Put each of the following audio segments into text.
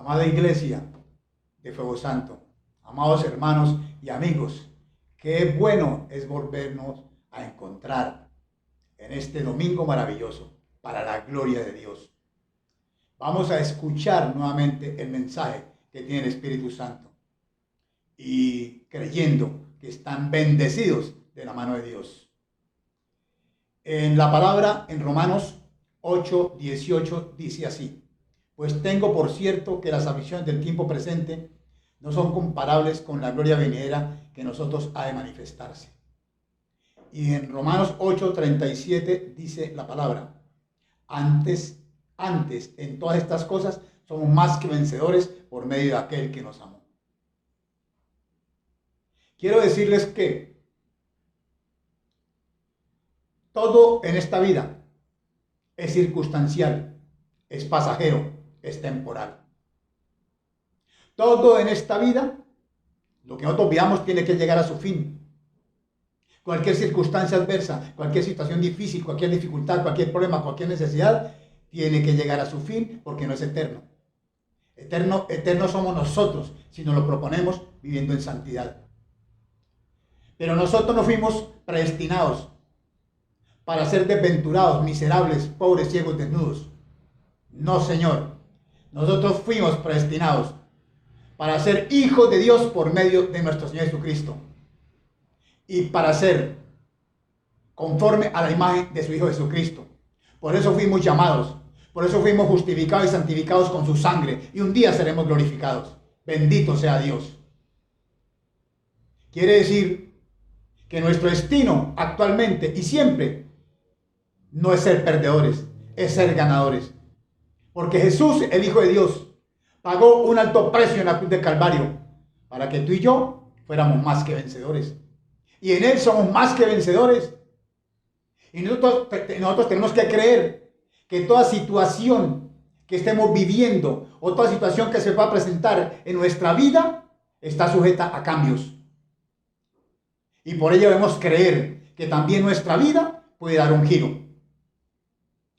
Amada iglesia de Fuego Santo, amados hermanos y amigos, qué bueno es volvernos a encontrar en este domingo maravilloso para la gloria de Dios. Vamos a escuchar nuevamente el mensaje que tiene el Espíritu Santo y creyendo que están bendecidos de la mano de Dios. En la palabra, en Romanos 8:18 dice así: pues tengo por cierto que las aflicciones del tiempo presente no son comparables con la gloria venidera que en nosotros ha de manifestarse. Y en Romanos 8:37 dice la palabra: antes, en todas estas cosas somos más que vencedores por medio de aquel que nos amó. Quiero decirles que todo en esta vida es circunstancial, es pasajero, es temporal. Todo en esta vida, lo que nosotros veamos, tiene que llegar a su fin. Cualquier circunstancia adversa, cualquier situación difícil, cualquier dificultad, cualquier problema, cualquier necesidad, tiene que llegar a su fin porque no es eterno. Eterno somos nosotros si nos lo proponemos viviendo en santidad. Pero nosotros no fuimos predestinados para ser desventurados, miserables, pobres, ciegos, desnudos. No, Señor. Nosotros fuimos predestinados para ser hijos de Dios por medio de nuestro Señor Jesucristo. Y para ser conforme a la imagen de su Hijo Jesucristo. Por eso fuimos llamados. Por eso fuimos justificados y santificados con su sangre. Y un día seremos glorificados. Bendito sea Dios. Quiere decir que nuestro destino actualmente y siempre no es ser perdedores, es ser ganadores. Porque Jesús, el Hijo de Dios, pagó un alto precio en la cruz del Calvario para que tú y yo fuéramos más que vencedores. Y en Él somos más que vencedores. Y nosotros tenemos que creer que toda situación que estemos viviendo o toda situación que se va a presentar en nuestra vida está sujeta a cambios. Y por ello debemos creer que también nuestra vida puede dar un giro.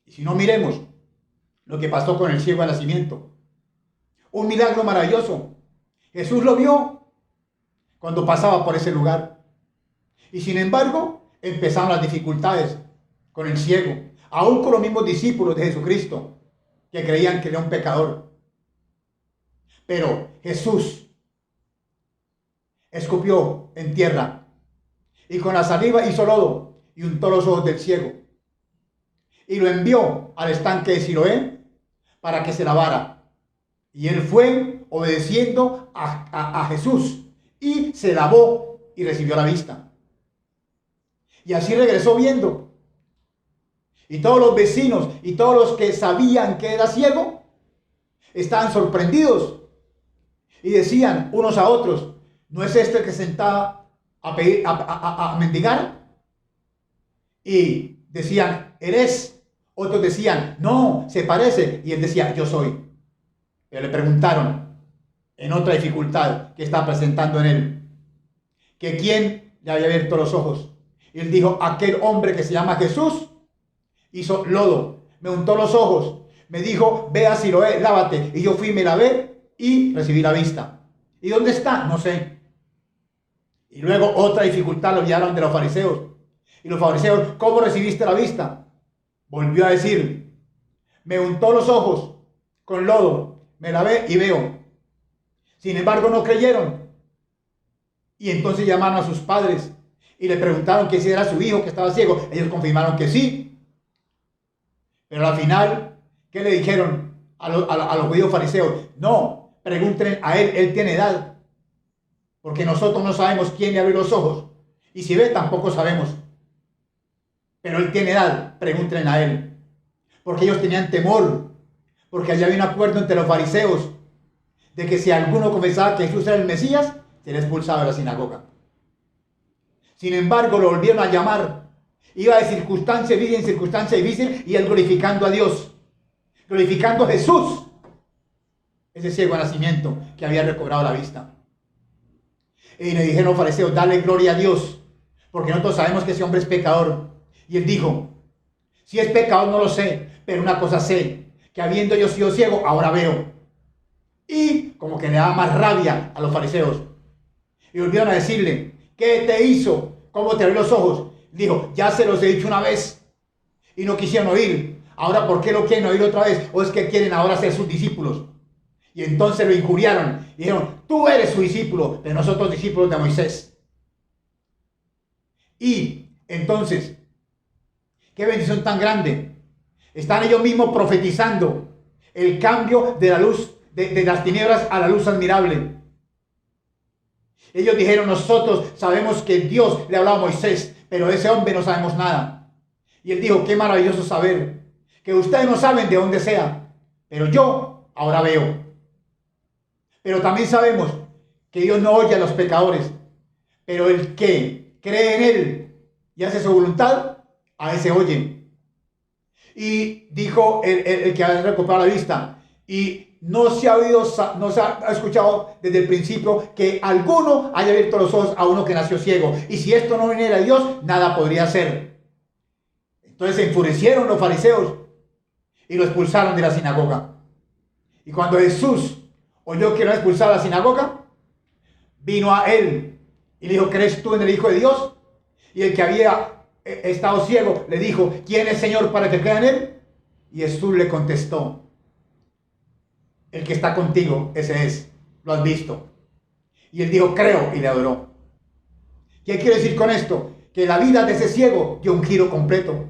Y si no, miremos lo que pasó con el ciego de nacimiento. Un milagro maravilloso. Jesús lo vio cuando pasaba por ese lugar. Y sin embargo, empezaron las dificultades con el ciego. Aún con los mismos discípulos de Jesucristo, que creían que era un pecador. Pero Jesús escupió en tierra y con la saliva hizo lodo y untó los ojos del ciego. Y lo envió al estanque de Siloé para que se lavara. Y él fue obedeciendo a Jesús y se lavó y recibió la vista. Y así regresó viendo. Y todos los vecinos y todos los que sabían que era ciego estaban sorprendidos y decían unos a otros: ¿no es este el que sentaba a pedir, a mendigar? Y decían: ¿eres? Otros decían: no, se parece. Y él decía: yo soy. Pero le preguntaron en otra dificultad que estaba presentando en él, que quién le había abierto los ojos. Y él dijo: aquel hombre que se llama Jesús hizo lodo, me untó los ojos, me dijo: ve a Siloé, lávate. Y yo fui, me lavé y recibí la vista. ¿Y dónde está? No sé. Y luego otra dificultad lo llevaron de los fariseos. Y los fariseos: ¿cómo recibiste la vista? Volvió a decir: me untó los ojos con lodo, me lavé y veo. Sin embargo, no creyeron. Y entonces llamaron a sus padres y le preguntaron que si era su hijo que estaba ciego. Ellos confirmaron que sí. Pero al final, ¿qué le dijeron a los judíos fariseos? No, pregúntenle a él tiene edad. Porque nosotros no sabemos quién le abrió los ojos. Y si ve, tampoco sabemos. Pero él tiene edad, pregúntenle a él. Porque ellos tenían temor. Porque allá había un acuerdo entre los fariseos de que si alguno confesaba que Jesús era el Mesías, sería expulsado de la sinagoga. Sin embargo, lo volvieron a llamar. Iba de circunstancia difícil en circunstancia difícil y él glorificando a Dios. Glorificando a Jesús. Ese ciego de nacimiento que había recobrado la vista. Y le dijeron los fariseos: dale gloria a Dios, porque nosotros sabemos que ese hombre es pecador. Y él dijo: si es pecador no lo sé, pero una cosa sé, que habiendo yo sido ciego, ahora veo. Y como que le daba más rabia a los fariseos. Y volvieron a decirle, ¿qué te hizo? ¿Cómo te abrió los ojos? Dijo, ya se los he dicho una vez y no quisieron oír. Ahora, ¿por qué lo quieren oír otra vez? ¿O es que quieren ahora ser sus discípulos? Y entonces lo injuriaron y dijeron, tú eres su discípulo, pero nosotros discípulos de Moisés. Y entonces, qué bendición tan grande. Están ellos mismos profetizando el cambio de la luz, de las tinieblas a la luz admirable. Ellos dijeron, nosotros sabemos que Dios le hablaba a Moisés, pero de ese hombre no sabemos nada. Y él dijo, qué maravilloso saber que ustedes no saben de dónde sea, pero yo ahora veo. Pero también sabemos que Dios no oye a los pecadores, pero el que cree en Él y hace su voluntad, a ese oye. Y dijo el que ha recuperado la vista, y no se ha oído, no se ha escuchado desde el principio que alguno haya abierto los ojos a uno que nació ciego. Y si esto no viniera de Dios, nada podría ser. Entonces se enfurecieron los fariseos y lo expulsaron de la sinagoga. Y cuando Jesús oyó que lo expulsaron de la sinagoga, vino a él y le dijo, ¿crees tú en el Hijo de Dios? Y el que había estado ciego le dijo, ¿quién es Señor para que crea en él? Y Jesús le contestó, el que está contigo, ese es, lo has visto. Y él dijo, creo, y le adoró. ¿Qué quiero decir con esto? Que la vida de ese ciego dio un giro completo.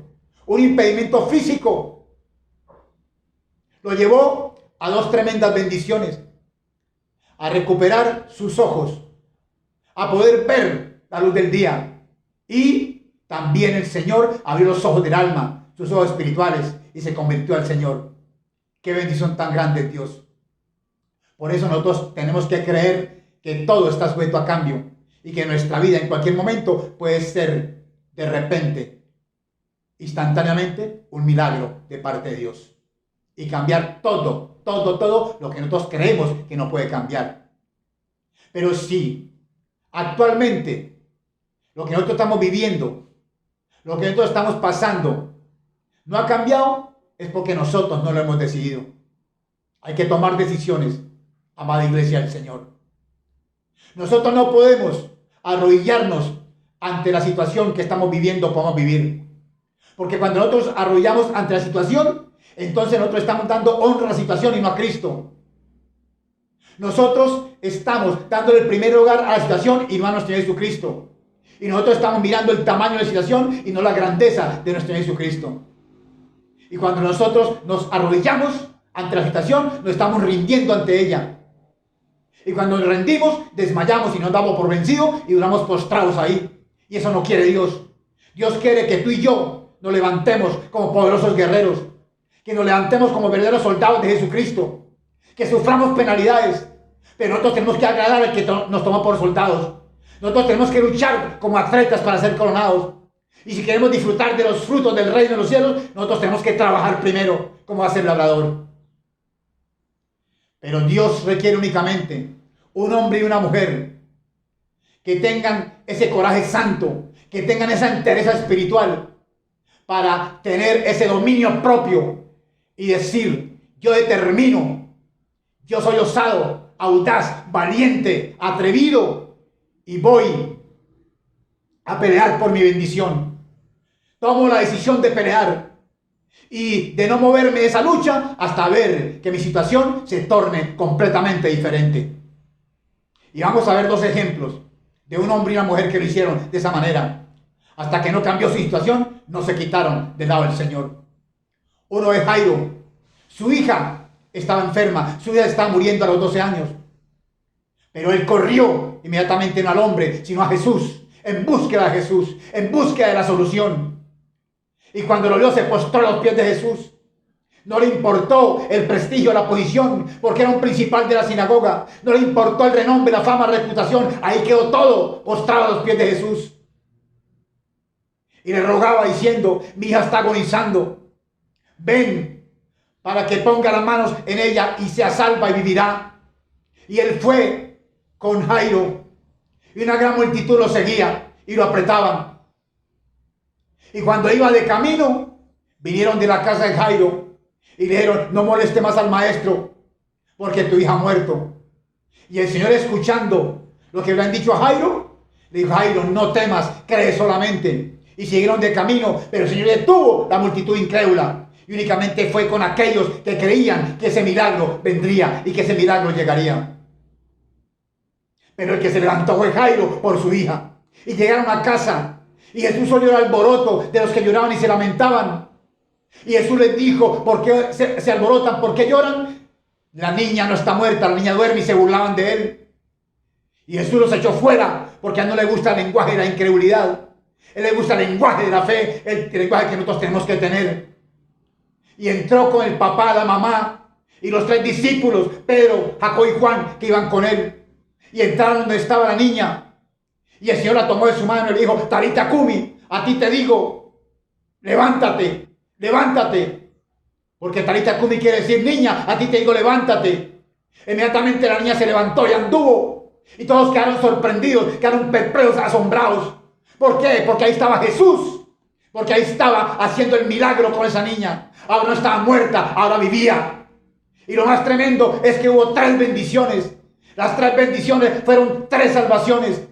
Un impedimento físico lo llevó a dos tremendas bendiciones. A recuperar sus ojos, a poder ver la luz del día. Y también el Señor abrió los ojos del alma, sus ojos espirituales, y se convirtió al Señor. Qué bendición tan grande, Dios. Por eso nosotros tenemos que creer que todo está sujeto a cambio y que nuestra vida en cualquier momento puede ser de repente, instantáneamente, un milagro de parte de Dios y cambiar todo lo que nosotros creemos que no puede cambiar. Pero si actualmente lo que nosotros estamos viviendo, lo que nosotros estamos pasando, no ha cambiado, es porque nosotros no lo hemos decidido. Hay que tomar decisiones, amada iglesia del Señor. Nosotros no podemos arrodillarnos ante la situación que estamos viviendo, podemos vivir. Porque cuando nosotros arrodillamos ante la situación, entonces nosotros estamos dando honra a la situación y no a Cristo. Nosotros estamos dándole el primer lugar a la situación y no a nuestro Señor Jesucristo. Y nosotros estamos mirando el tamaño de la situación y no la grandeza de nuestro Señor Jesucristo. Y cuando nosotros nos arrodillamos ante la situación, nos estamos rindiendo ante ella. Y cuando nos rendimos, desmayamos y nos damos por vencidos y duramos postrados ahí. Y eso no quiere Dios. Dios quiere que tú y yo nos levantemos como poderosos guerreros. Que nos levantemos como verdaderos soldados de Jesucristo. Que suframos penalidades. Pero nosotros tenemos que agradar al que nos toma por soldados. Nosotros tenemos que luchar como atletas para ser coronados. Y si queremos disfrutar de los frutos del reino de los cielos, nosotros tenemos que trabajar primero como hace el labrador. Pero Dios requiere únicamente un hombre y una mujer que tengan ese coraje santo, que tengan esa entereza espiritual para tener ese dominio propio y decir, yo determino, yo soy osado, audaz, valiente, atrevido y voy a pelear por mi bendición. Tomo la decisión de pelear y de no moverme de esa lucha hasta ver que mi situación se torne completamente diferente. Y vamos a ver dos ejemplos de un hombre y una mujer que lo hicieron de esa manera. Hasta que no cambió su situación, no se quitaron del lado del Señor. Uno es Jairo. Su hija estaba enferma, su hija estaba muriendo a los 12 años. Pero él corrió inmediatamente no al hombre, sino a Jesús, en búsqueda de Jesús, en búsqueda de la solución. Y cuando lo vio, se postró a los pies de Jesús. No le importó el prestigio, la posición, porque era un principal de la sinagoga. No le importó el renombre, la fama, la reputación. Ahí quedó todo postrado a los pies de Jesús. Y le rogaba diciendo, mi hija está agonizando. Ven para que ponga las manos en ella y sea salva y vivirá. Y él fue con Jairo. Y una gran multitud lo seguía y lo apretaban. Y cuando iba de camino, vinieron de la casa de Jairo y le dijeron, no moleste más al maestro, porque tu hija ha muerto. Y el Señor, escuchando lo que le han dicho a Jairo, le dijo: Jairo, no temas, cree solamente. Y siguieron de camino, pero el Señor detuvo la multitud incrédula. Y únicamente fue con aquellos que creían que ese milagro vendría y que ese milagro llegaría. Pero el que se levantó fue Jairo por su hija. Y llegaron a casa. Y Jesús oyó el alboroto de los que lloraban y se lamentaban. Y Jesús les dijo: ¿por qué se alborotan? ¿Por qué lloran? La niña no está muerta, la niña duerme. Y se burlaban de él. Y Jesús los echó fuera, porque a él no le gusta el lenguaje de la incredulidad. A él le gusta el lenguaje de la fe, el lenguaje que nosotros tenemos que tener. Y entró con el papá, la mamá y los 3 discípulos, Pedro, Jacobo y Juan, que iban con él. Y entraron donde estaba la niña. Y el Señor la tomó de su mano y le dijo: Talita Cumi, a ti te digo, levántate, levántate. Porque Talita Cumi quiere decir: niña, a ti te digo, levántate. Inmediatamente la niña se levantó y anduvo. Y todos quedaron sorprendidos, quedaron perplejos, asombrados. ¿Por qué? Porque ahí estaba Jesús. Porque ahí estaba haciendo el milagro con esa niña. Ahora no estaba muerta, ahora vivía. Y lo más tremendo es que hubo 3 bendiciones. Las 3 bendiciones fueron 3 salvaciones.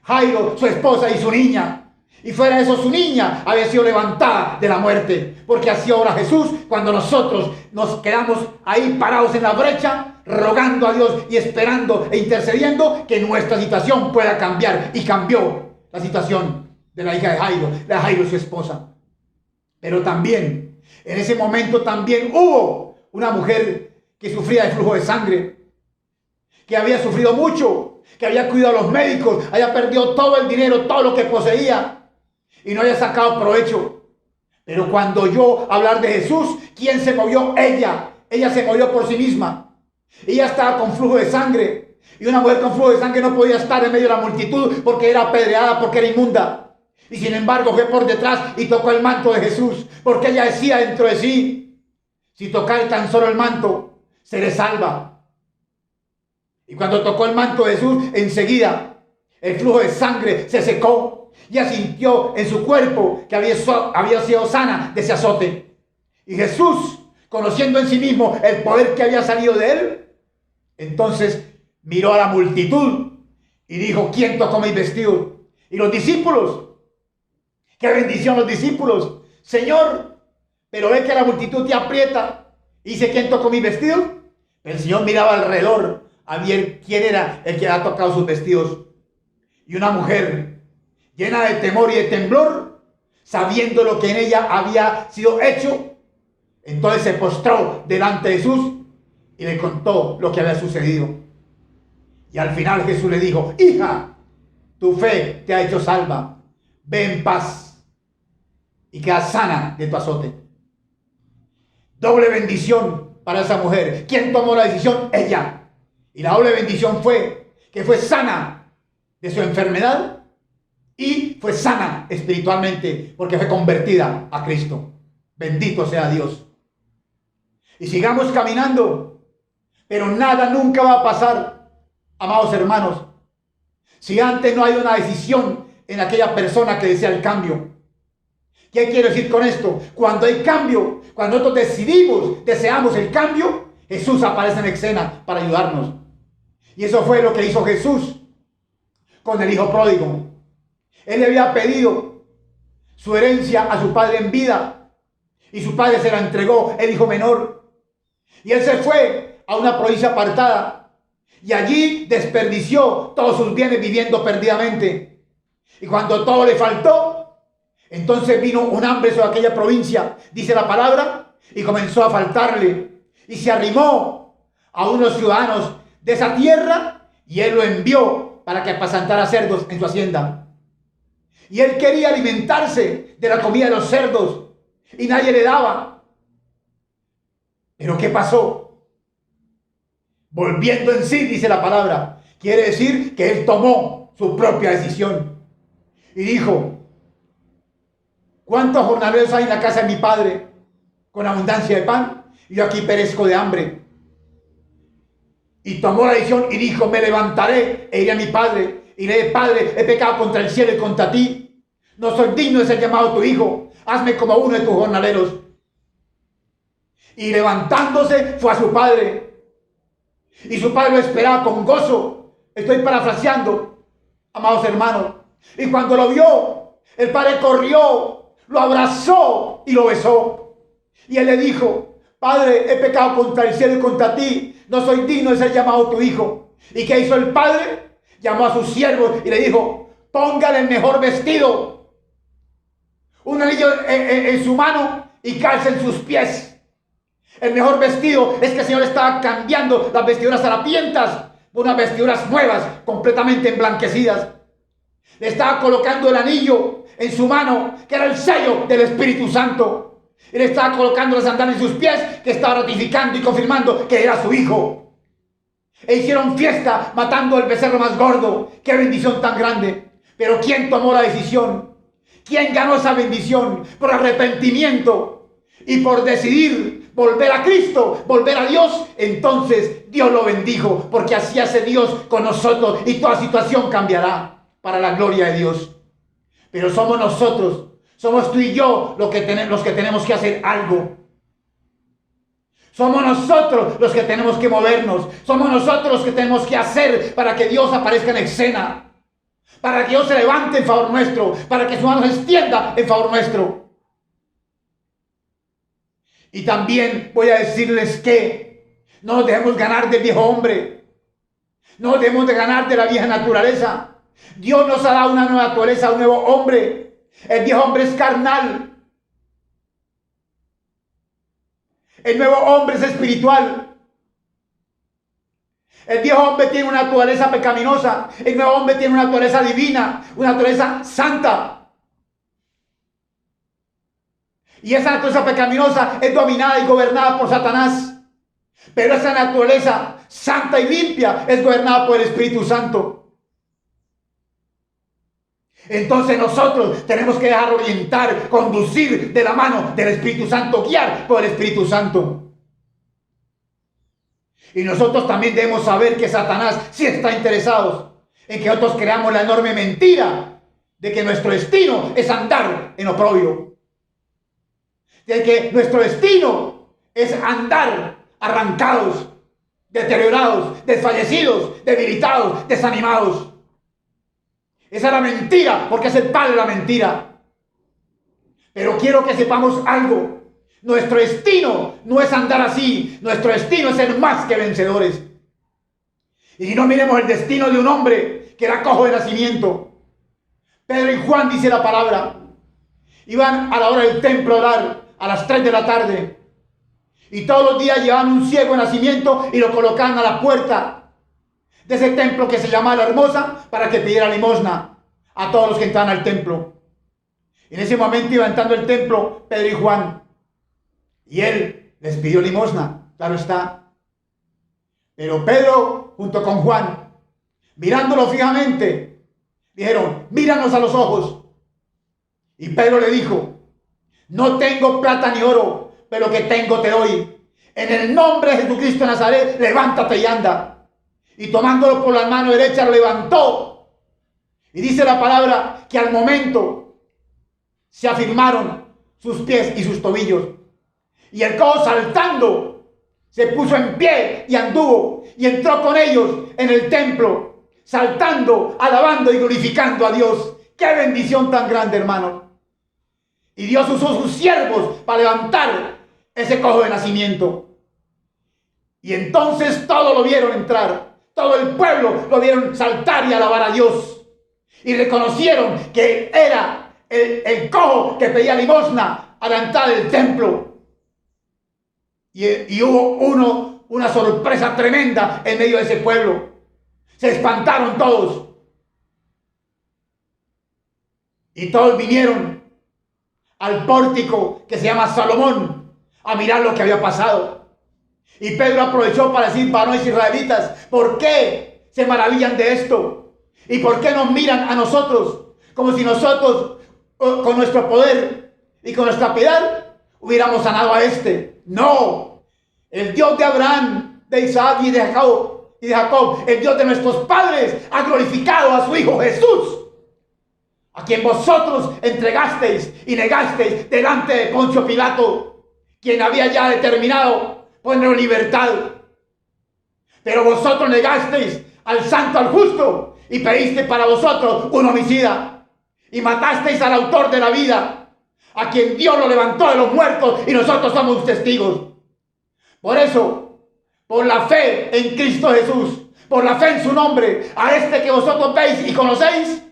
Jairo, su esposa y su niña. Y fuera de eso, su niña había sido levantada de la muerte. Porque así obra Jesús cuando nosotros nos quedamos ahí parados en la brecha, rogando a Dios y esperando e intercediendo que nuestra situación pueda cambiar. Y cambió la situación de la hija de Jairo y su esposa. Pero también, en ese momento también hubo una mujer que sufría de flujo de sangre, que había sufrido mucho, que había cuidado a los médicos, había perdido todo el dinero, todo lo que poseía, y no había sacado provecho. Pero cuando oyó hablar de Jesús, ¿quién se movió? Ella se movió por sí misma. Ella estaba con flujo de sangre, y una mujer con flujo de sangre no podía estar en medio de la multitud porque era apedreada, porque era inmunda. Y sin embargo fue por detrás y tocó el manto de Jesús, porque ella decía dentro de sí: si tocar tan solo el manto, seré salva. Y cuando tocó el manto de Jesús, enseguida el flujo de sangre se secó. Ya sintió en su cuerpo que había sido sana de ese azote. Y Jesús, conociendo en sí mismo el poder que había salido de él, entonces miró a la multitud y dijo: ¿quién tocó mis vestidos? Y los discípulos, qué bendición los discípulos: Señor, pero ve que la multitud te aprieta. Y dice: ¿quién tocó mis vestidos? El Señor miraba alrededor a ver quién era el que había tocado sus vestidos. Y una mujer llena de temor y de temblor, sabiendo lo que en ella había sido hecho, entonces se postró delante de Jesús y le contó lo que había sucedido. Y al final Jesús le dijo: hija, tu fe te ha hecho salva, ve en paz y queda sana de tu azote. Doble bendición para esa mujer. ¿Quién tomó la decisión? Ella. Y la doble bendición fue que fue sana de su enfermedad y fue sana espiritualmente porque fue convertida a Cristo. Bendito sea Dios. Y sigamos caminando, pero nada nunca va a pasar, amados hermanos, si antes no hay una decisión en aquella persona que desea el cambio. ¿Qué quiero decir con esto? Cuando hay cambio, cuando nosotros deseamos el cambio, Jesús aparece en escena para ayudarnos. Y eso fue lo que hizo Jesús con el hijo pródigo. Él le había pedido su herencia a su padre en vida y su padre se la entregó, el hijo menor. Y él se fue a una provincia apartada y allí desperdició todos sus bienes viviendo perdidamente. Y cuando todo le faltó, entonces vino un hambre sobre aquella provincia, dice la palabra, y comenzó a faltarle. Y se arrimó a unos ciudadanos de esa tierra y él lo envió para que apacentara cerdos en su hacienda. Y él quería alimentarse de la comida de los cerdos y nadie le daba. Pero ¿qué pasó? Volviendo en sí, dice la palabra, quiere decir que él tomó su propia decisión y dijo: ¿cuántos jornaleros hay en la casa de mi padre con abundancia de pan? Y yo aquí perezco de hambre. Y tomó la decisión y dijo: me levantaré e iré a mi padre. Y le diré: Padre, he pecado contra el cielo y contra ti. No soy digno de ser llamado tu hijo. Hazme como uno de tus jornaleros. Y levantándose fue a su padre. Y su padre lo esperaba con gozo. Estoy parafraseando, amados hermanos. Y cuando lo vio, el padre corrió, lo abrazó y lo besó. Y él le dijo: Padre, he pecado contra el cielo y contra ti. No soy digno de ser llamado tu hijo. ¿Y qué hizo el padre? Llamó a sus siervos y le dijo: póngale el mejor vestido, un anillo en su mano y calza en sus pies. El mejor vestido es que el Señor estaba cambiando las vestiduras harapientas por unas vestiduras nuevas, completamente emblanquecidas. Le estaba colocando el anillo en su mano, que era el sello del Espíritu Santo. Y le estaba colocando las sandalias en sus pies, que estaba ratificando y confirmando que era su hijo. E hicieron fiesta matando el becerro más gordo. ¡Qué bendición tan grande! Pero ¿quién tomó la decisión? ¿Quién ganó esa bendición? Por arrepentimiento y por decidir volver a Cristo, volver a Dios. Entonces Dios lo bendijo, porque así hace Dios con nosotros y toda situación cambiará para la gloria de Dios. Pero somos nosotros, somos tú y yo los que tenemos que hacer algo. Somos nosotros los que tenemos que movernos. Somos nosotros los que tenemos que hacer para que Dios aparezca en escena. Para que Dios se levante en favor nuestro. Para que su mano se extienda en favor nuestro. Y también voy a decirles que no nos dejemos ganar del viejo hombre. No nos dejemos de ganar de la vieja naturaleza. Dios nos ha dado una nueva naturaleza, un nuevo hombre. El viejo hombre es carnal. El nuevo hombre es espiritual. El viejo hombre tiene una naturaleza pecaminosa. El nuevo hombre tiene una naturaleza divina, una naturaleza santa. Y esa naturaleza pecaminosa es dominada y gobernada por Satanás. Pero esa naturaleza santa y limpia es gobernada por el Espíritu Santo. Entonces nosotros tenemos que dejar orientar, conducir de la mano del Espíritu Santo, guiar por el Espíritu Santo. Y nosotros también debemos saber que Satanás sí está interesado en que nosotros creamos la enorme mentira de que nuestro destino es andar en oprobio. De que nuestro destino es andar arrancados, deteriorados, desfallecidos, debilitados, desanimados. Esa es la mentira, porque es el padre de la mentira. Pero quiero que sepamos algo. Nuestro destino no es andar así. Nuestro destino es ser más que vencedores. Y si no, miremos el destino de un hombre que era cojo de nacimiento. Pedro y Juan, dice la palabra, iban a la hora del templo a orar a las 3 de la tarde. Y todos los días llevaban un ciego de nacimiento y lo colocaban a la puerta de ese templo que se llama La Hermosa, para que pidiera limosna a todos los que entraban al templo. En ese momento iba entrando el templo Pedro y Juan, y él les pidió limosna, claro está. Pero Pedro junto con Juan, mirándolo fijamente, dijeron: míranos a los ojos. Y Pedro le dijo: no tengo plata ni oro, pero lo que tengo te doy. En el nombre de Jesucristo de Nazaret, levántate y anda. Y tomándolo por la mano derecha lo levantó. Y dice la palabra que al momento se afirmaron sus pies y sus tobillos. Y el cojo, saltando, se puso en pie y anduvo. Y entró con ellos en el templo, saltando, alabando y glorificando a Dios. ¡Qué bendición tan grande, hermano! Y Dios usó sus siervos para levantar ese cojo de nacimiento. Y entonces todos lo vieron entrar. Todo el pueblo lo vieron saltar y alabar a Dios. Y reconocieron que era el cojo que pedía limosna a la entrada del templo. Y hubo una sorpresa tremenda en medio de ese pueblo. Se espantaron todos. Y todos vinieron al pórtico que se llama Salomón a mirar lo que había pasado. Y Pedro aprovechó para decir: varones israelitas, ¿por qué se maravillan de esto? ¿Y por qué nos miran a nosotros como si nosotros, con nuestro poder y con nuestra piedad, hubiéramos sanado a este? No, el Dios de Abraham, de Isaac y de Jacob, el Dios de nuestros padres, ha glorificado a su Hijo Jesús, a quien vosotros entregasteis y negasteis delante de Poncio Pilato, quien había ya determinado ponerlo en libertad. Pero vosotros negasteis al santo, al justo, y pediste para vosotros un homicida. Y matasteis al autor de la vida, a quien Dios lo levantó de los muertos, y nosotros somos testigos. Por eso, por la fe en Cristo Jesús, por la fe en su nombre, a este que vosotros veis y conocéis,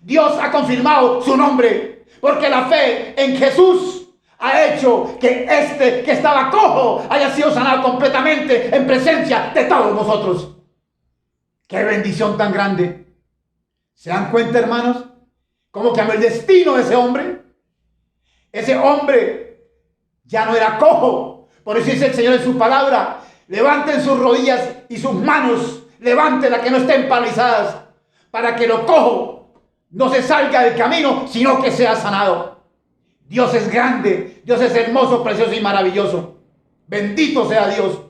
Dios ha confirmado su nombre, porque la fe en Jesús ha hecho que este que estaba cojo haya sido sanado completamente en presencia de todos vosotros. ¡Qué bendición tan grande! ¿Se dan cuenta, hermanos? ¿Cómo cambió el destino de ese hombre? Ese hombre ya no era cojo. Por eso dice el Señor en su palabra: levanten sus rodillas y sus manos, levántenlas que no estén paralizadas, para que lo cojo no se salga del camino, sino que sea sanado. Dios es grande, Dios es hermoso, precioso y maravilloso. Bendito sea Dios.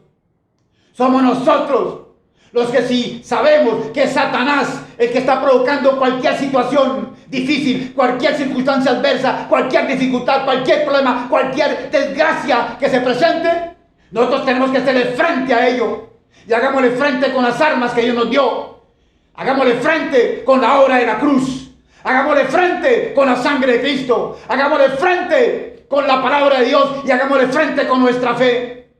Somos nosotros los que, si sabemos que es Satanás el que está provocando cualquier situación difícil, cualquier circunstancia adversa, cualquier dificultad, cualquier problema, cualquier desgracia que se presente, nosotros tenemos que hacerle frente a ello. Y hagámosle frente con las armas que Dios nos dio. Hagámosle frente con la obra de la cruz. Hagámosle frente con la sangre de Cristo. Hagámosle frente con la palabra de Dios. Y hagámosle frente con nuestra fe.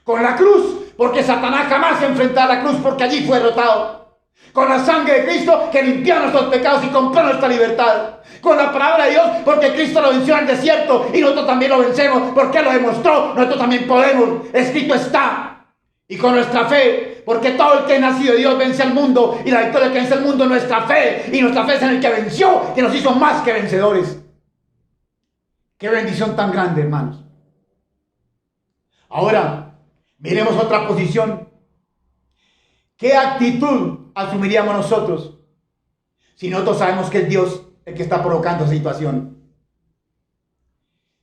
Con la cruz, porque Satanás jamás se enfrentó a la cruz, porque allí fue derrotado. Con la sangre de Cristo, que limpió nuestros pecados y compró nuestra libertad. Con la palabra de Dios, porque Cristo lo venció en el desierto y nosotros también lo vencemos, porque Él lo demostró. Nosotros también podemos. Escrito está. Y con nuestra fe, porque todo el que ha nacido de Dios vence al mundo, y la victoria que vence al mundo es nuestra fe, y nuestra fe es en el que venció, que nos hizo más que vencedores. Qué bendición tan grande, hermanos. Ahora, miremos otra posición. ¿Qué actitud asumiríamos nosotros si nosotros sabemos que es Dios el que está provocando esa situación?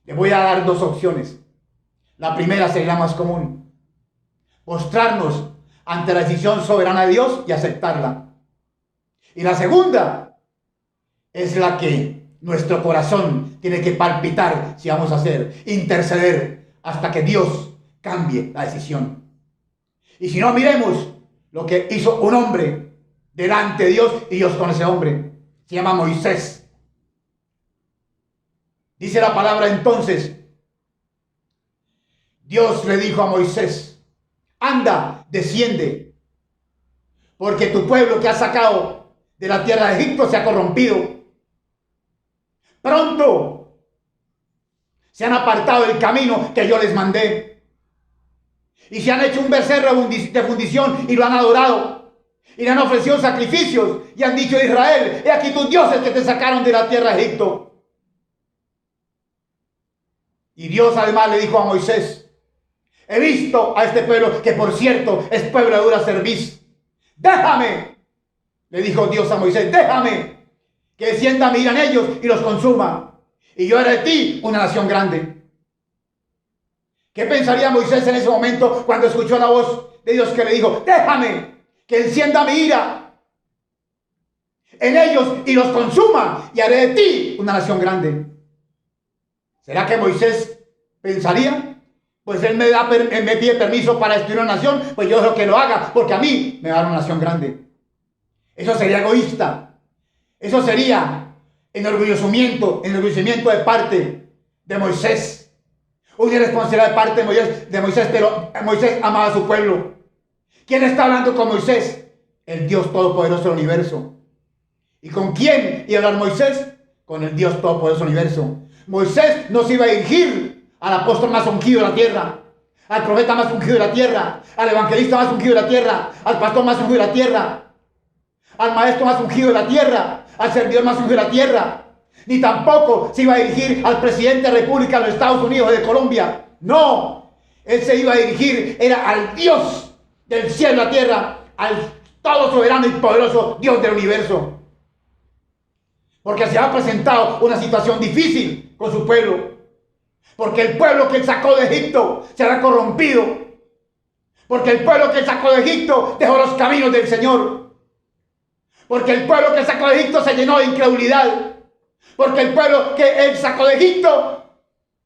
Les voy a dar dos opciones. La primera sería la más común: postrarnos ante la decisión soberana de Dios y aceptarla. Y la segunda es la que nuestro corazón tiene que palpitar si vamos a hacer, interceder hasta que Dios cambie la decisión. Y si no, miremos lo que hizo un hombre delante de Dios, y Dios con ese hombre. Se llama Moisés. Dice la palabra entonces: Dios le dijo a Moisés: anda, desciende, porque tu pueblo que has sacado de la tierra de Egipto se ha corrompido. Pronto se han apartado del camino que yo les mandé, y se han hecho un becerro de fundición y lo han adorado, y le han ofrecido sacrificios, y han dicho a Israel: he aquí tus dioses que te sacaron de la tierra de Egipto. Y Dios además le dijo a Moisés: he visto a este pueblo, que por cierto es pueblo de dura cerviz. Déjame, le dijo Dios a Moisés, déjame que descienda mi ira en ellos y los consuma, y yo haré de ti una nación grande. ¿Qué pensaría Moisés en ese momento cuando escuchó la voz de Dios que le dijo: déjame que encienda mi ira en ellos y los consuma, y haré de ti una nación grande? ¿Será que Moisés pensaría: pues él me pide permiso para destruir una nación, pues yo dejo que lo haga, porque a mí me va a dar una nación grande? Eso sería egoísta. Eso sería enorgullecimiento de parte de Moisés. Una irresponsabilidad de parte de Moisés, pero Moisés amaba a su pueblo. ¿Quién está hablando con Moisés? El Dios Todopoderoso del universo. ¿Y con quién iba a hablar Moisés? Con el Dios Todopoderoso del universo. Moisés no se iba a dirigir al apóstol más ungido de la tierra, al profeta más ungido de la tierra, al evangelista más ungido de la tierra, al pastor más ungido de la tierra, al maestro más ungido de la tierra, al servidor más ungido de la tierra. Ni tampoco se iba a dirigir al presidente de la República de los Estados Unidos de Colombia. No, él se iba a dirigir era al Dios del cielo y la tierra, al todo soberano y poderoso Dios del universo. Porque se ha presentado una situación difícil con su pueblo. Porque el pueblo que él sacó de Egipto se ha corrompido. Porque el pueblo que él sacó de Egipto dejó los caminos del Señor. Porque el pueblo que él sacó de Egipto se llenó de incredulidad. Porque el pueblo que él sacó de Egipto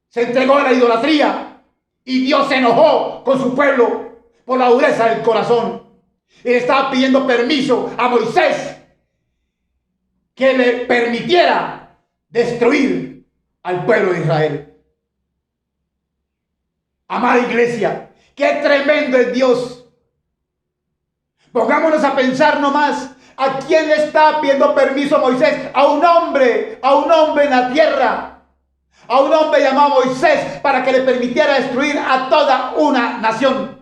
se entregó a la idolatría. Y Dios se enojó con su pueblo. por la dureza del corazón. Y le estaba pidiendo permiso a Moisés que le permitiera destruir al pueblo de Israel. Amada iglesia, qué tremendo es Dios. Pongámonos a pensar nomás, ¿a quién le está pidiendo permiso Moisés? A un hombre en la tierra, a un hombre llamado Moisés, para que le permitiera destruir a toda una nación.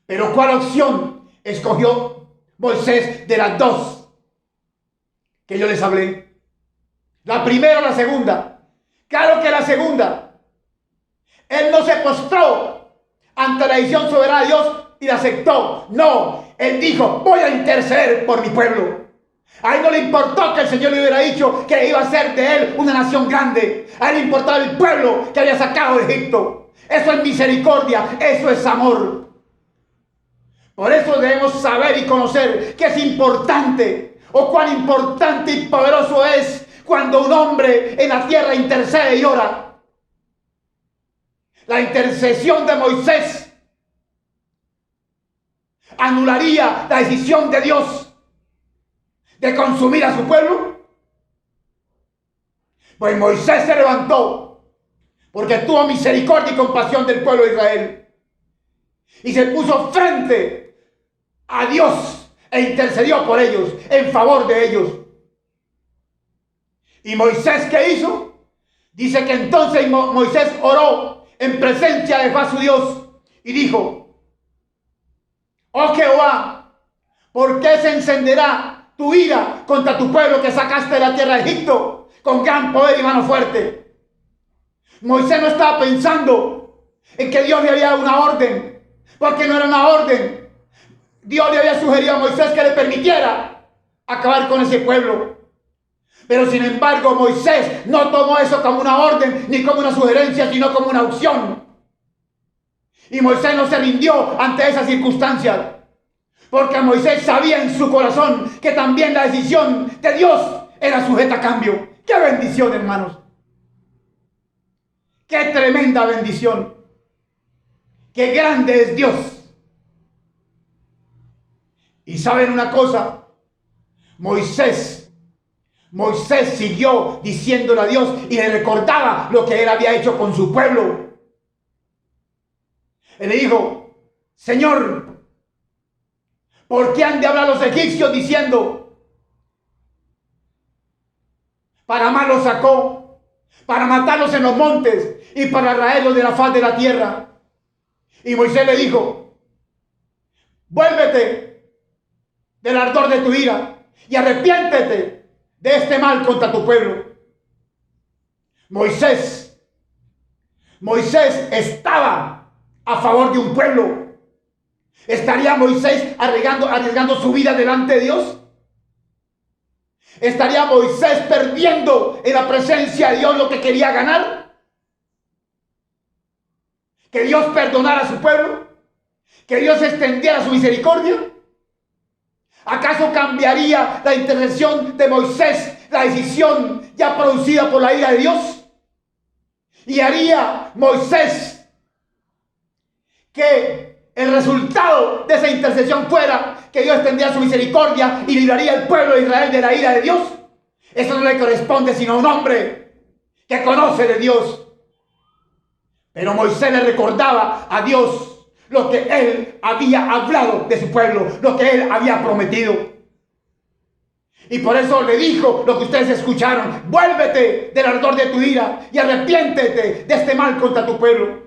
Pero ¿cuál opción escogió Moisés de las dos que yo les hablé? ¿La primera o la segunda? Claro que la segunda. Él no se postró ante la decisión soberana de Dios y la aceptó. No, él dijo, voy a interceder por mi pueblo. A él no le importó que el Señor le hubiera dicho que iba a hacer de él una nación grande. A él le importaba el pueblo que había sacado de Egipto. Eso es misericordia, eso es amor. Por eso debemos saber y conocer que es importante, o cuán importante y poderoso es cuando un hombre en la tierra intercede y ora. La intercesión de Moisés anularía la decisión de Dios de consumir a su pueblo. Pues Moisés se levantó porque tuvo misericordia y compasión del pueblo de Israel y se puso frente a Dios e intercedió por ellos, en favor de ellos. ¿Y Moisés qué hizo? Dice que entonces Moisés oró en presencia de Jehová su Dios y dijo: oh Jehová, ¿por qué se encenderá tu ira contra tu pueblo que sacaste de la tierra de Egipto con gran poder y mano fuerte? Moisés no estaba pensando en que Dios le había dado una orden, porque no era una orden. Dios le había sugerido a Moisés que le permitiera acabar con ese pueblo. Pero sin embargo Moisés no tomó eso como una orden ni como una sugerencia, sino como una opción. Y Moisés no se rindió ante esas circunstancias, porque Moisés sabía en su corazón que también la decisión de Dios era sujeta a cambio. ¡Qué bendición, hermanos! ¡Qué tremenda bendición! ¡Qué grande es Dios! Y saben una cosa, Moisés siguió diciéndole a Dios y le recordaba lo que él había hecho con su pueblo. Él le dijo: Señor, ¿por qué han de hablar los egipcios diciendo, para mal los sacó, para matarlos en los montes y para raerlos de la faz de la tierra? Y Moisés le dijo: vuélvete del ardor de tu ira y arrepiéntete de este mal contra tu pueblo. Moisés estaba a favor de un pueblo. ¿Estaría Moisés arriesgando su vida delante de Dios? ¿Estaría Moisés perdiendo en la presencia de Dios lo que quería ganar? ¿Que Dios perdonara a su pueblo? ¿Que Dios extendiera su misericordia? ¿Acaso cambiaría la intervención de Moisés la decisión ya producida por la ira de Dios? ¿Y haría Moisés que el resultado de esa intercesión fuera que Dios extendiera su misericordia y libraría al pueblo de Israel de la ira de Dios? Eso no le corresponde sino a un hombre que conoce de Dios. Pero Moisés le recordaba a Dios lo que él había hablado de su pueblo, lo que él había prometido. Y por eso le dijo lo que ustedes escucharon: vuélvete del ardor de tu ira y arrepiéntete de este mal contra tu pueblo.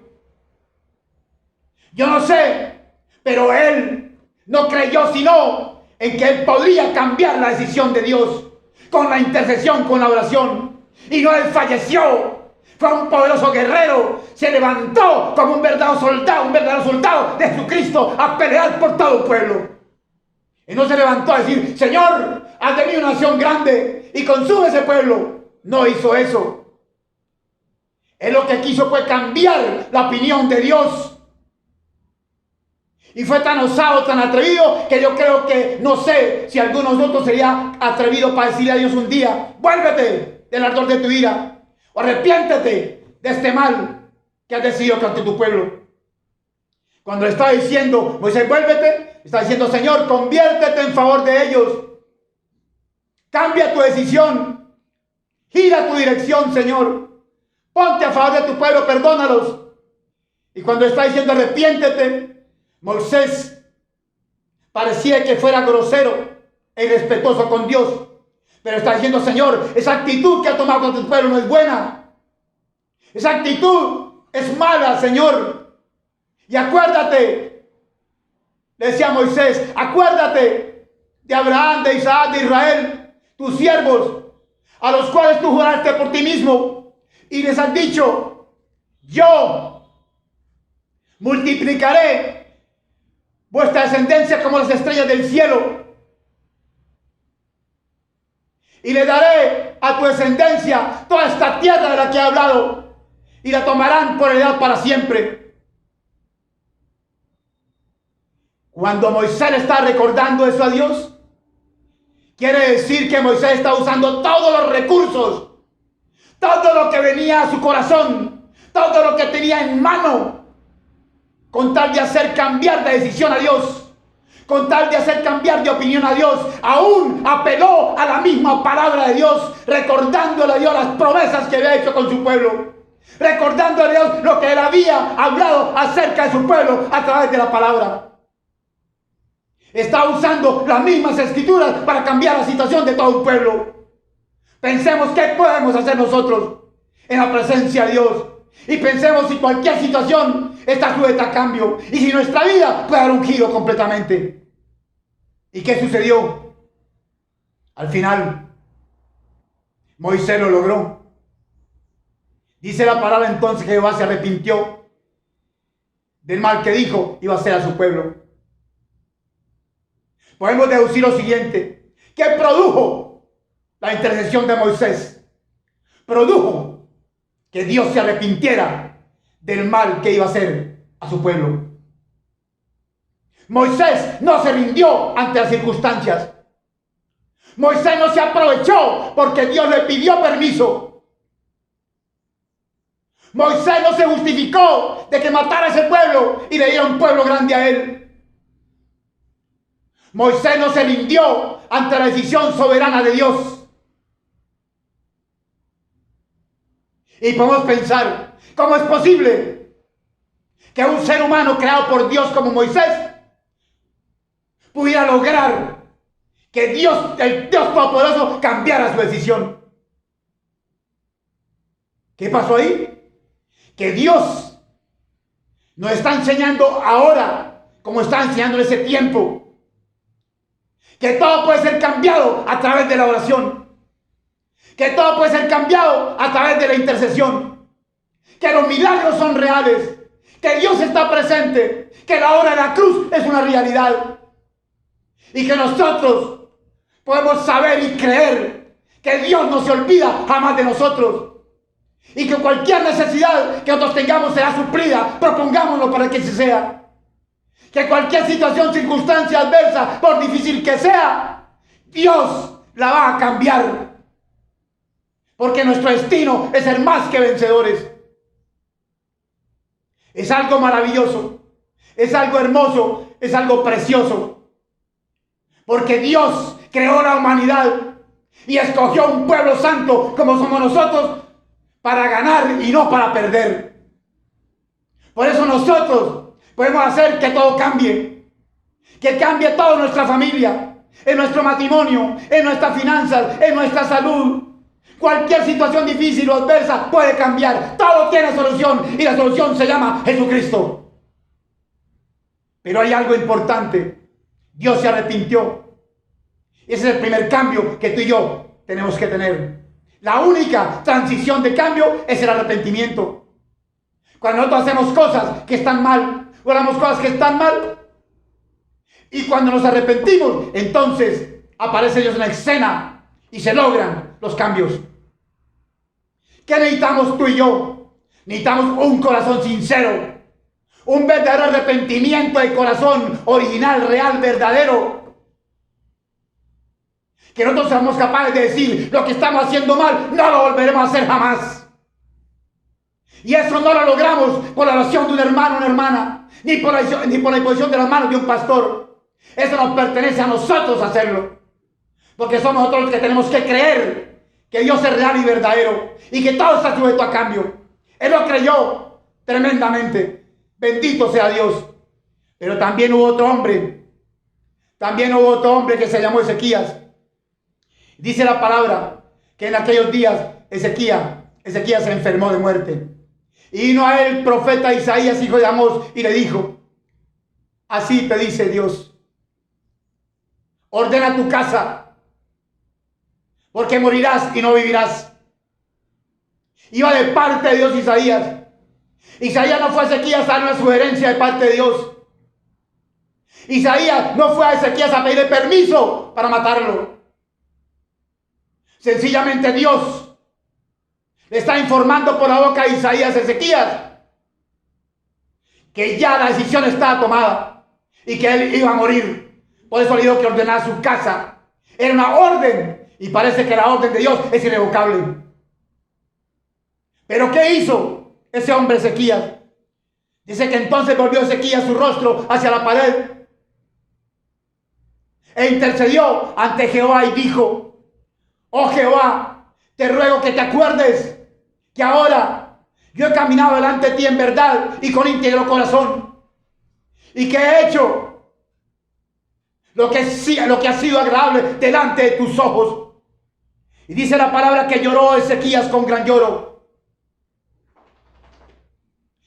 Yo no sé, pero él no creyó sino en que él podría cambiar la decisión de Dios con la intercesión, con la oración. Y no, él falleció. Fue un poderoso guerrero, se levantó como un verdadero soldado de Jesucristo a pelear por todo el pueblo. Y no se levantó a decir: Señor, haz de mí una nación grande y consume ese pueblo. No hizo eso. Él lo que quiso fue cambiar la opinión de Dios. Y fue tan osado, tan atrevido, que yo creo que, no sé si alguno de nosotros sería atrevido para decirle a Dios un día: vuélvete del ardor de tu ira, o arrepiéntete de este mal que has decidido contra tu pueblo. Cuando le está diciendo, Moisés, vuélvete, está diciendo, Señor, conviértete en favor de ellos. Cambia tu decisión. Gira tu dirección, Señor. Ponte a favor de tu pueblo, perdónalos. Y cuando está diciendo, arrepiéntete, Moisés parecía que fuera grosero e irrespetuoso con Dios. Pero está diciendo, Señor, esa actitud que ha tomado con tu pueblo no es buena. Esa actitud es mala, Señor. Y acuérdate, le decía Moisés, acuérdate de Abraham, de Isaac, de Israel, tus siervos, a los cuales tú juraste por ti mismo. Y les has dicho, yo multiplicaré vuestra descendencia como las estrellas del cielo. Y le daré a tu descendencia toda esta tierra de la que he hablado. Y la tomarán por heredad para siempre. Cuando Moisés le está recordando eso a Dios, quiere decir que Moisés está usando todos los recursos, todo lo que venía a su corazón, todo lo que tenía en mano, con tal de hacer cambiar de decisión a Dios, con tal de hacer cambiar de opinión a Dios. Aún apeló a la misma palabra de Dios, recordándole a Dios las promesas que había hecho con su pueblo, recordándole a Dios lo que él había hablado acerca de su pueblo a través de la palabra. Está usando las mismas escrituras para cambiar la situación de todo un pueblo. Pensemos qué podemos hacer nosotros en la presencia de Dios. Y pensemos si cualquier situación está sujeta a cambio. Y si nuestra vida puede dar un giro completamente. ¿Y qué sucedió? Al final, Moisés lo logró. Dice la palabra entonces que Jehová se arrepintió del mal que dijo iba a hacer a su pueblo. Podemos deducir lo siguiente. ¿Qué produjo la intercesión de Moisés? Produjo que Dios se arrepintiera del mal que iba a hacer a su pueblo. Moisés no se rindió ante las circunstancias. Moisés no se aprovechó porque Dios le pidió permiso. Moisés no se justificó de que matara a ese pueblo y le diera un pueblo grande a él. Moisés no se rindió ante la decisión soberana de Dios. Y podemos pensar, ¿cómo es posible que un ser humano creado por Dios como Moisés pudiera lograr que Dios, el Dios Todopoderoso, cambiara su decisión? ¿Qué pasó ahí? Que Dios nos está enseñando ahora, como está enseñando en ese tiempo, que todo puede ser cambiado a través de la oración, que todo puede ser cambiado a través de la intercesión, que los milagros son reales, que Dios está presente, que la obra de la cruz es una realidad y que nosotros podemos saber y creer que Dios no se olvida jamás de nosotros y que cualquier necesidad que nosotros tengamos será suplida. Propongámoslo para que así sea. Que cualquier situación, circunstancia adversa, por difícil que sea, Dios la va a cambiar. Porque nuestro destino es ser más que vencedores. Es algo maravilloso, es algo hermoso, es algo precioso. Porque Dios creó la humanidad y escogió un pueblo santo como somos nosotros para ganar y no para perder. Por eso nosotros podemos hacer que todo cambie, que cambie toda nuestra familia, en nuestro matrimonio, en nuestras finanzas, en nuestra salud. Cualquier situación difícil o adversa puede cambiar. Todo tiene solución y la solución se llama Jesucristo. Pero hay algo importante. Dios se arrepintió. Ese es el primer cambio que tú y yo tenemos que tener. La única transición de cambio es el arrepentimiento. Cuando nosotros hacemos cosas que están mal, o hagamos cosas que están mal, y cuando nos arrepentimos, entonces aparece Dios en la escena y se logran los cambios. ¿Qué necesitamos tú y yo? Necesitamos un corazón sincero, un verdadero arrepentimiento de corazón original, real, verdadero. Que nosotros seamos capaces de decir lo que estamos haciendo mal, no lo volveremos a hacer jamás. Y eso no lo logramos por la oración de un hermano o una hermana. ni por la imposición de las manos de un pastor. Eso nos pertenece a nosotros hacerlo. Porque somos nosotros los que tenemos que creer que Dios es real y verdadero y que todo está sujeto a cambio. Él lo creyó tremendamente. Bendito sea Dios. Pero también hubo otro hombre. También hubo otro hombre que se llamó Ezequías. Dice la palabra que en aquellos días Ezequías se enfermó de muerte. Y vino a él el profeta Isaías, hijo de Amós, y le dijo: así te dice Dios, ordena tu casa, porque morirás y no vivirás. Iba de parte de Dios Isaías. Isaías no fue a Ezequías a dar una sugerencia de parte de Dios. Isaías no fue a Ezequías a pedirle permiso para matarlo. Sencillamente Dios le está informando por la boca de Isaías a Ezequías que ya la decisión estaba tomada y que él iba a morir. Por eso le dijo que ordenara su casa. Era una orden, y parece que la orden de Dios es irrevocable. ¿Pero qué hizo ese hombre Ezequías? Dice que entonces volvió Ezequías su rostro hacia la pared e intercedió ante Jehová y dijo: oh Jehová, te ruego que te acuerdes que ahora yo he caminado delante de ti en verdad y con íntegro corazón, y que he hecho lo que ha sido agradable delante de tus ojos. Y dice la palabra que lloró Ezequías con gran lloro.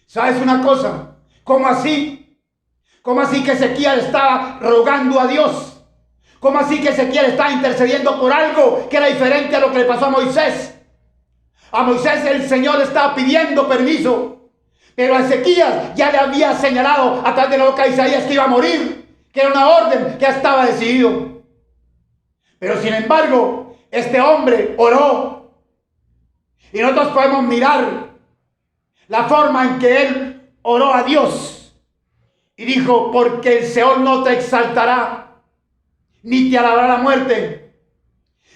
¿Sabes una cosa? ¿Cómo así? ¿Cómo así que Ezequías estaba rogando a Dios? ¿Cómo así que Ezequiel está intercediendo por algo que era diferente a lo que le pasó a Moisés? A Moisés el Señor estaba pidiendo permiso, pero a Ezequías ya le había señalado a través de la boca de Isaías que iba a morir, que era una orden que ya estaba decidido. Pero sin embargo, este hombre oró, y nosotros podemos mirar la forma en que él oró a Dios y dijo: porque el Seol no te exaltará, ni te alabará la muerte,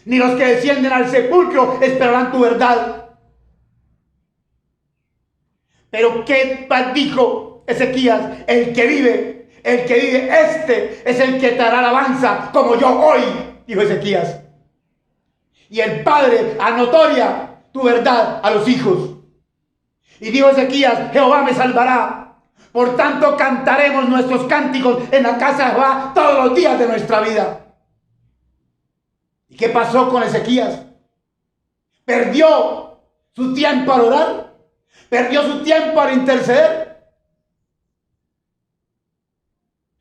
ni los que descienden al sepulcro esperarán tu verdad. Pero ¿qué dijo Ezequías? El que vive, este es el que te hará alabanza como yo hoy, dijo Ezequías. Y el Padre anotoria tu verdad a los hijos. Y dijo Ezequías: Jehová me salvará. Por tanto cantaremos nuestros cánticos en la casa de Jehová todos los días de nuestra vida. ¿Y qué pasó con Ezequías? ¿Perdió su tiempo al orar? ¿Perdió su tiempo al interceder?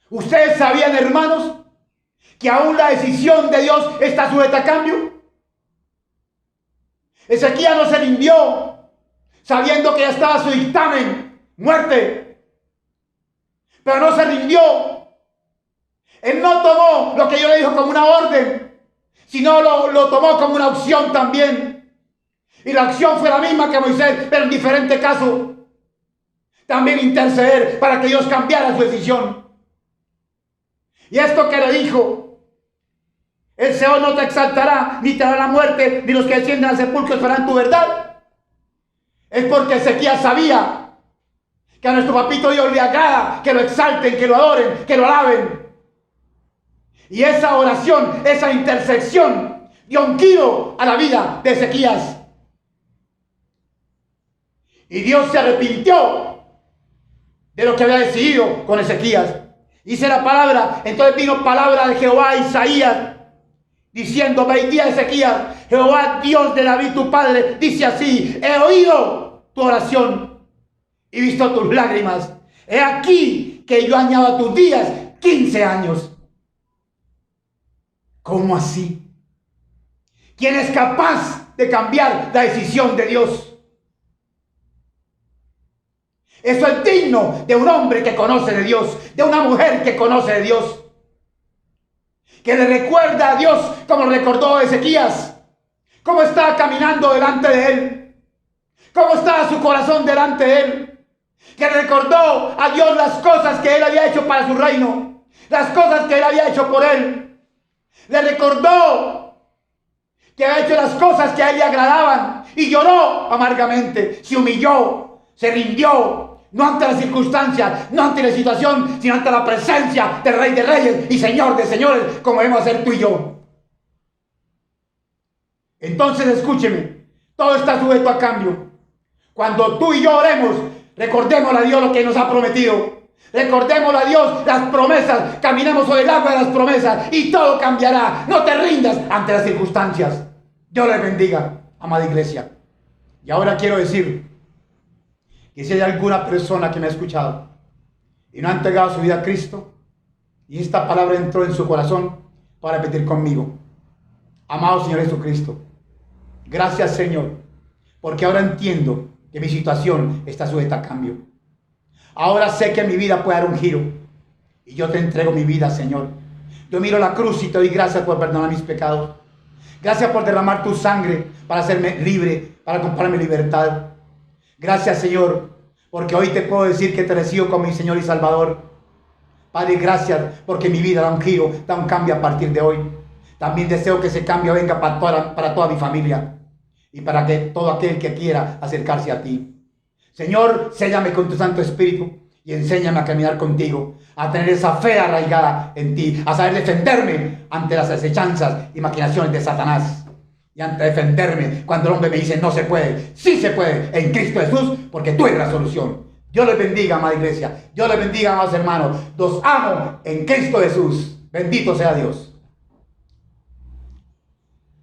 ¿Ustedes sabían, hermanos, que aún la decisión de Dios está sujeta a cambio? Ezequías no se rindió sabiendo que ya estaba su dictamen, muerte. Pero no se rindió. Él no tomó lo que yo le dijo como una orden, sino lo tomó como una opción también. Y la acción fue la misma que Moisés, pero en diferente caso. También interceder para que Dios cambiara su decisión. Y esto que le dijo: el Seol no te exaltará, ni te dará la muerte, ni los que descienden al sepulcro esperarán tu verdad. Es porque Ezequías sabía que a nuestro papito Dios le agrada que lo exalten, que lo adoren, que lo alaben. Y esa oración, esa intersección dio un giro a la vida de Ezequías. Y Dios se arrepintió de lo que había decidido con Ezequías. Dice la palabra: entonces vino palabra de Jehová a Isaías, diciendo: ve y di a Ezequías: Jehová Dios de David tu padre dice así: he oído tu oración y visto tus lágrimas. He aquí que yo añado a tus días 15 años. ¿Cómo así? ¿Quién es capaz de cambiar la decisión de Dios? Eso es digno de un hombre que conoce de Dios, de una mujer que conoce de Dios, que le recuerda a Dios como recordó Ezequías, cómo estaba caminando delante de él, cómo estaba su corazón delante de él, que recordó a Dios las cosas que él había hecho para su reino, las cosas que él había hecho por él. Le recordó que había hecho las cosas que a él le agradaban y lloró amargamente, se humilló, se rindió, No ante las circunstancias, no ante la situación, sino ante la presencia del Rey de Reyes y Señor de Señores, como debemos hacer tú y yo. Entonces escúcheme, todo está sujeto a cambio. Cuando tú y yo oremos, recordémosle a Dios lo que nos ha prometido. Recordémosle a Dios las promesas. Caminemos sobre el agua de las promesas y todo cambiará. No te rindas ante las circunstancias. Dios les bendiga, amada iglesia. Y ahora quiero decir que si hay alguna persona que me ha escuchado y no ha entregado su vida a Cristo, y esta palabra entró en su corazón, para repetir conmigo: amado Señor Jesucristo, gracias Señor, porque ahora entiendo que mi situación está sujeta a cambio. Ahora sé que mi vida puede dar un giro y yo te entrego mi vida, Señor. Yo miro la cruz y te doy gracias por perdonar mis pecados. Gracias por derramar tu sangre para hacerme libre, para comprarme libertad. Gracias, Señor, porque hoy te puedo decir que te recibo como mi Señor y Salvador. Padre, gracias porque mi vida da un giro, da un cambio a partir de hoy. También deseo que ese cambio venga para toda mi familia y para que todo aquel que quiera acercarse a ti. Señor, séllame con tu Santo Espíritu y enséñame a caminar contigo, a tener esa fe arraigada en ti, a saber defenderme ante las acechanzas y maquinaciones de Satanás. Y ante defenderme cuando el hombre me dice no se puede, sí se puede en Cristo Jesús, porque tú eres la solución. Dios les bendiga, amada iglesia. Dios les bendiga, amados hermanos. Los amo en Cristo Jesús. Bendito sea Dios.